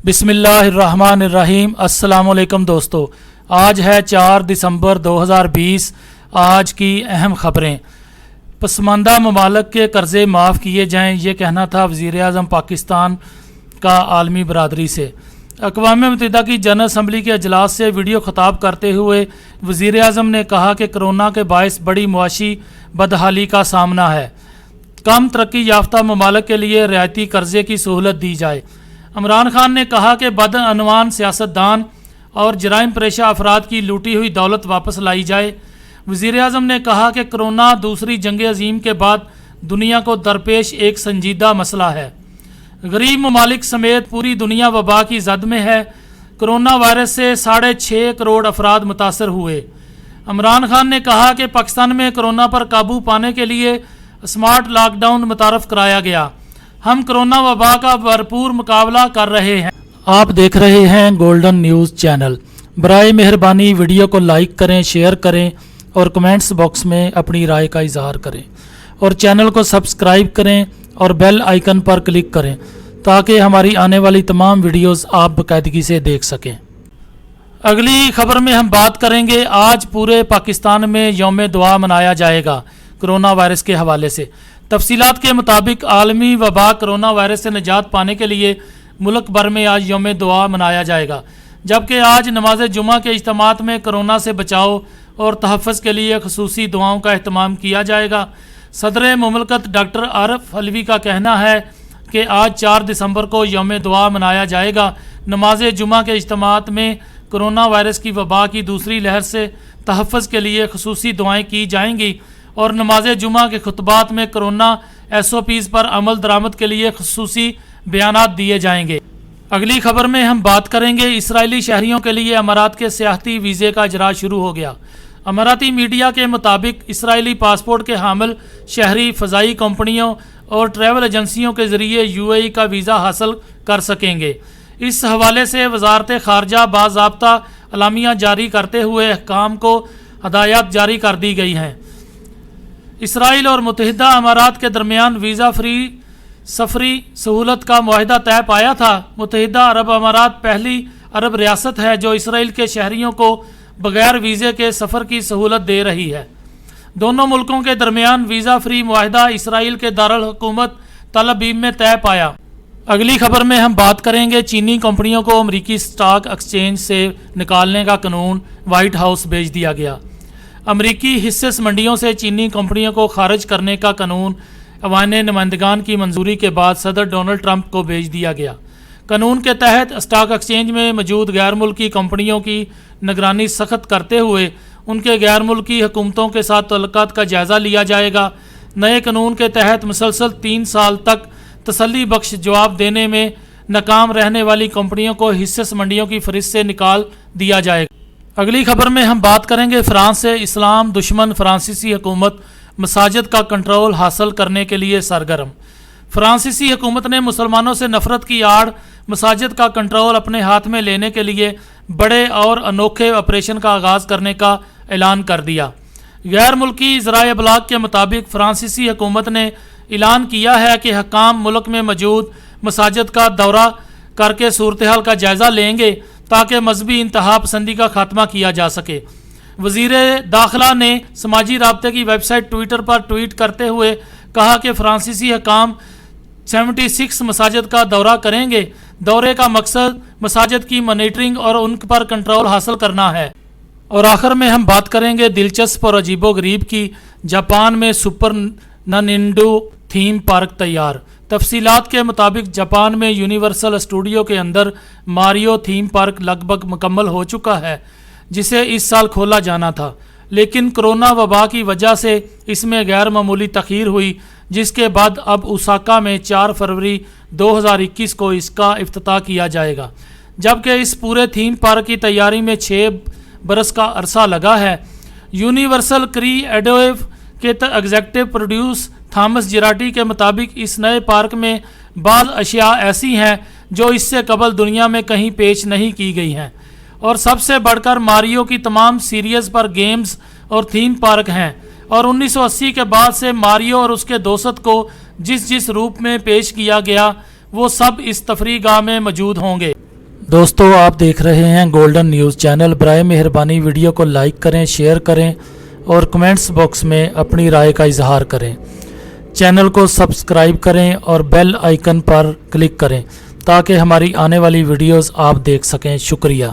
بسم اللہ الرحمن الرحیم۔ السلام علیکم دوستو، آج ہے 4 دسمبر 2020۔ آج کی اہم خبریں: پسماندہ ممالک کے قرضے معاف کیے جائیں، یہ کہنا تھا وزیراعظم پاکستان کا عالمی برادری سے۔ اقوام متحدہ کی جنرل اسمبلی کے اجلاس سے ویڈیو خطاب کرتے ہوئے وزیراعظم نے کہا کہ کورونا کے باعث بڑی معاشی بدحالی کا سامنا ہے، کم ترقی یافتہ ممالک کے لیے رعایتی قرضے کی سہولت دی جائے۔ عمران خان نے کہا کہ بدعنوان سیاستدان اور جرائم پیشہ افراد کی لوٹی ہوئی دولت واپس لائی جائے۔ وزیراعظم نے کہا کہ کورونا دوسری جنگ عظیم کے بعد دنیا کو درپیش ایک سنجیدہ مسئلہ ہے۔ غریب ممالک سمیت پوری دنیا وبا کی زد میں ہے۔ کورونا وائرس سے 6.5 کروڑ افراد متاثر ہوئے۔ عمران خان نے کہا کہ پاکستان میں کورونا پر قابو پانے کے لیے اسمارٹ لاک ڈاؤن متعارف کرایا گیا۔ ہم کورونا وبا کا بھرپور مقابلہ کر رہے ہیں۔ آپ دیکھ رہے ہیں گولڈن نیوز چینل۔ برائے مہربانی ویڈیو کو لائک کریں، شیئر کریں اور کمنٹس باکس میں اپنی رائے کا اظہار کریں، اور چینل کو سبسکرائب کریں اور بیل آئیکن پر کلک کریں تاکہ ہماری آنے والی تمام ویڈیوز آپ باقاعدگی سے دیکھ سکیں۔ اگلی خبر میں ہم بات کریں گے، آج پورے پاکستان میں یوم دعا منایا جائے گا کورونا وائرس کے حوالے سے۔ تفصیلات کے مطابق عالمی وبا کورونا وائرس سے نجات پانے کے لیے ملک بھر میں آج یوم دعا منایا جائے گا، جبکہ آج نماز جمعہ کے اجتماعات میں کورونا سے بچاؤ اور تحفظ کے لیے خصوصی دعاؤں کا اہتمام کیا جائے گا۔ صدر مملکت ڈاکٹر عارف علوی کا کہنا ہے کہ آج 4 دسمبر کو یوم دعا منایا جائے گا۔ نماز جمعہ کے اجتماعات میں کورونا وائرس کی وبا کی دوسری لہر سے تحفظ کے لیے خصوصی دعائیں کی جائیں گی، اور نماز جمعہ کے خطبات میں کورونا SOPs پر عمل درآمد کے لیے خصوصی بیانات دیے جائیں گے۔ اگلی خبر میں ہم بات کریں گے، اسرائیلی شہریوں کے لیے امارات کے سیاحتی ویزے کا اجرا شروع ہو گیا۔ اماراتی میڈیا کے مطابق اسرائیلی پاسپورٹ کے حامل شہری فضائی کمپنیوں اور ٹریول ایجنسیوں کے ذریعے UAE کا ویزا حاصل کر سکیں گے۔ اس حوالے سے وزارت خارجہ باضابطہ اعلامیہ جاری کرتے ہوئے حکام کو ہدایات جاری کر دی گئی ہیں۔ اسرائیل اور متحدہ امارات کے درمیان ویزا فری سفری سہولت کا معاہدہ طے پایا تھا۔ متحدہ عرب امارات پہلی عرب ریاست ہے جو اسرائیل کے شہریوں کو بغیر ویزے کے سفر کی سہولت دے رہی ہے۔ دونوں ملکوں کے درمیان ویزا فری معاہدہ اسرائیل کے دارالحکومت تل ابیب میں طے پایا۔ اگلی خبر میں ہم بات کریں گے، چینی کمپنیوں کو امریکی اسٹاک ایکسچینج سے نکالنے کا قانون وہائٹ ہاؤس بھیج دیا گیا۔ امریکی حصص منڈیوں سے چینی کمپنیوں کو خارج کرنے کا قانون ایوان نمائندگان کی منظوری کے بعد صدر ڈونلڈ ٹرمپ کو بھیج دیا گیا۔ قانون کے تحت اسٹاک ایکسچینج میں موجود غیر ملکی کمپنیوں کی نگرانی سخت کرتے ہوئے ان کے غیر ملکی حکومتوں کے ساتھ تعلقات کا جائزہ لیا جائے گا۔ نئے قانون کے تحت مسلسل 3 سال تک تسلی بخش جواب دینے میں ناکام رہنے والی کمپنیوں کو حصص منڈیوں کی فہرست سے نکال دیا جائے گا۔ اگلی خبر میں ہم بات کریں گے، فرانس سے اسلام دشمن فرانسیسی حکومت مساجد کا کنٹرول حاصل کرنے کے لیے سرگرم۔ فرانسیسی حکومت نے مسلمانوں سے نفرت کی آڑ مساجد کا کنٹرول اپنے ہاتھ میں لینے کے لیے بڑے اور انوکھے آپریشن کا آغاز کرنے کا اعلان کر دیا۔ غیر ملکی ذرائع ابلاغ کے مطابق فرانسیسی حکومت نے اعلان کیا ہے کہ حکام ملک میں موجود مساجد کا دورہ کر کے صورتحال کا جائزہ لیں گے تاکہ مذہبی انتہا پسندی کا خاتمہ کیا جا سکے۔ وزیر داخلہ نے سماجی رابطے کی ویب سائٹ ٹویٹر پر ٹویٹ کرتے ہوئے کہا کہ فرانسیسی حکام 76 مساجد کا دورہ کریں گے۔ دورے کا مقصد مساجد کی مانیٹرنگ اور ان پر کنٹرول حاصل کرنا ہے۔ اور آخر میں ہم بات کریں گے دلچسپ اور عجیب و غریب کی، جاپان میں سپر ننٹینڈو تھیم پارک تیار۔ تفصیلات کے مطابق جاپان میں یونیورسل اسٹوڈیو کے اندر ماریو تھیم پارک لگ بھگ مکمل ہو چکا ہے، جسے اس سال کھولا جانا تھا، لیکن کورونا وبا کی وجہ سے اس میں غیر معمولی تاخیر ہوئی، جس کے بعد اب اوساکا میں 4 فروری 2021 کو اس کا افتتاح کیا جائے گا، جبکہ اس پورے تھیم پارک کی تیاری میں 6 برس کا عرصہ لگا ہے۔ یونیورسل کریئیٹو کے ایگزیکٹو پروڈیوس تھامس جراٹی کے مطابق اس نئے پارک میں بعض اشیاء ایسی ہیں جو اس سے قبل دنیا میں کہیں پیش نہیں کی گئی ہیں، اور سب سے بڑھ کر ماریو کی تمام سیریز پر گیمز اور تھیم پارک ہیں، اور 1980 کے بعد سے ماریو اور اس کے دوست کو جس روپ میں پیش کیا گیا وہ سب اس تفریح گاہ میں موجود ہوں گے۔ دوستو آپ دیکھ رہے ہیں گولڈن نیوز چینل۔ برائے مہربانی ویڈیو کو لائک کریں، شیئر کریں اور کمنٹس باکس میں اپنی رائے کا اظہار کریں۔ چینل کو سبسکرائب کریں اور بیل آئیکن پر کلک کریں تاکہ ہماری آنے والی ویڈیوز آپ دیکھ سکیں۔ شکریہ۔